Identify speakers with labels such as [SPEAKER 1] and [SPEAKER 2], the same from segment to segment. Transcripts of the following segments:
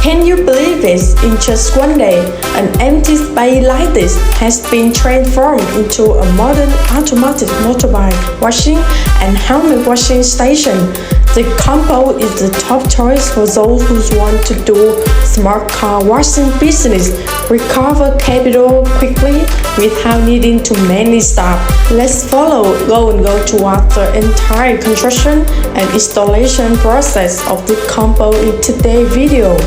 [SPEAKER 1] Can you believe it? In just one day, an empty space like this has been transformed into a modern automatic motorbike washing and helmet washing station. The combo is the top choice for those who want to do smart car washing business, recover capital quickly without needing too many staff. Let's follow GO&GO towards the entire construction and installation process of the combo in today's video.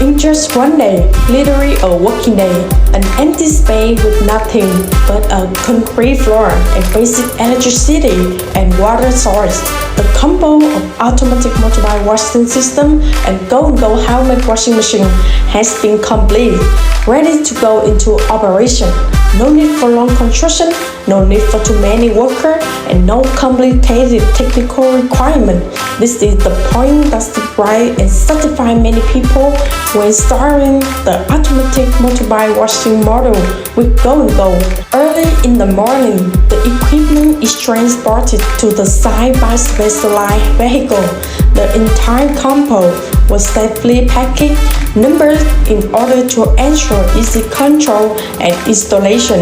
[SPEAKER 1] In just one day, literally a working day, an empty space with nothing but a concrete floor and basic electricity and water source, the combo of automatic motorbike washing system and GO&GO helmet washing machine has been complete, ready to go into operation. No need for long construction, no need for too many workers, and no complicated technical requirement. This is the point that surprised and satisfied many people when starting the automatic motorbike washing model with GO&GO. Early in the morning, the equipment is transported to the site by specialized vehicle. The entire combo was safely packaged, numbered in order to ensure easy control and installation.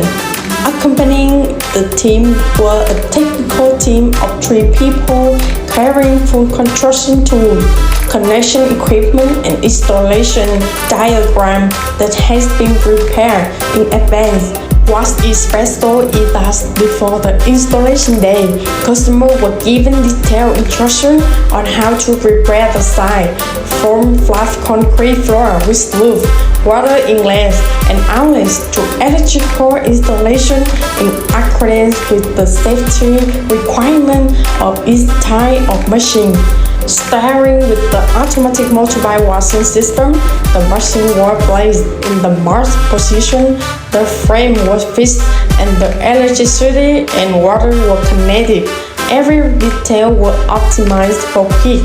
[SPEAKER 1] Accompanying the team were a technical team of 3 people carrying full construction tools, connection equipment and installation diagram that has been prepared in advance. What is special is that before the installation day, customers were given detailed instructions on how to prepare the site, from flat concrete floor with roof, water inlets and outlets to electrical installation in accordance with the safety requirement of each type of machine. Starting with the automatic motorbike washing system, the machine was placed in the marked position, the frame was fixed, and the electricity and water were connected. Every detail was optimized for quick,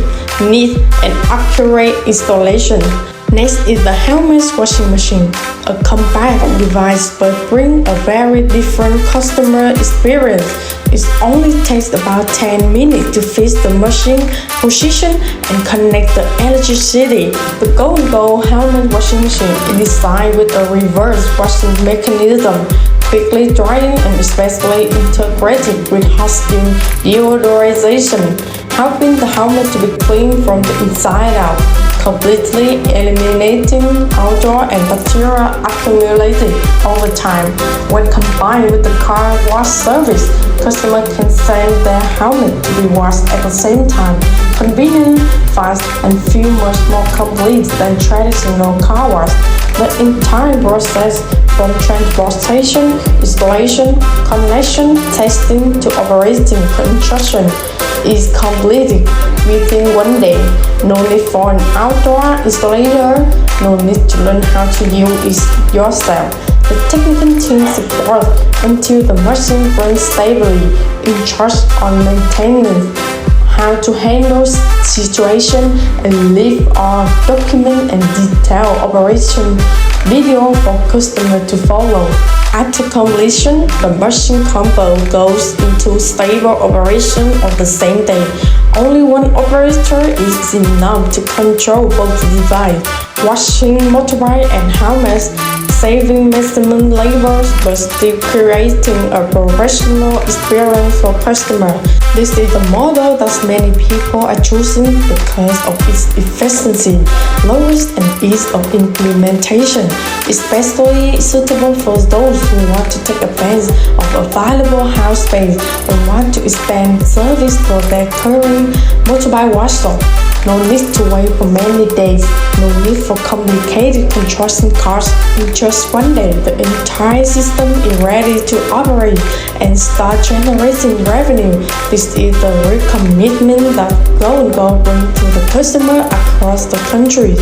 [SPEAKER 1] neat, and accurate installation. Next is the helmet washing machine, a compact device but brings a very different customer experience. It only takes about 10 minutes to fix the machine position and connect the electricity. The GO&GO helmet washing machine is designed with a reverse washing mechanism, quickly drying and especially integrated with hot steam deodorization, helping the helmet to be clean from the inside out, completely eliminating odor and bacteria accumulated over time. When combined with the car wash service, customers can send their helmet to be washed at the same time. Convenient, fast, and feel much more complete than traditional car wash. The entire process from transportation, installation, connection, testing to operating construction is completed within one day. No need for an outdoor installer, no need to learn how to use it yourself. The technical team supports until the machine runs stably, in charge on maintenance, how to handle situation and leave or document and detail operation video for customer to follow. After completion, the machine combo goes into stable operation on the same day. Only one operator is enough to control both devices, washing motorbike and helmets, saving maximum labor but still creating a professional experience for customers. This is the model that many people are choosing because of its efficiency, lowest and ease of implementation, especially suitable for those who want to take advantage of available house space and want to expand service for their current motorbike washer. No need to wait for many days, no need for complicated construction costs. In just one day, the entire system is ready to operate and start generating revenue. This is the real commitment that GO&GO brings to the customer across the country.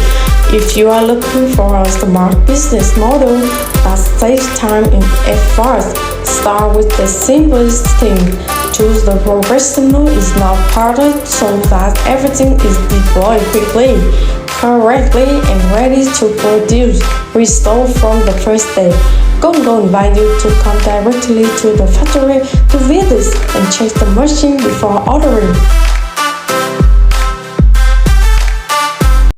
[SPEAKER 1] If you are looking for a smart business model that saves time and effort, start with the simplest thing. Choose the professional is now product so that everything is deployed quickly, correctly, and ready to produce results from the first day. GO&GO invite you to come directly to the factory to visit and check the machine before ordering.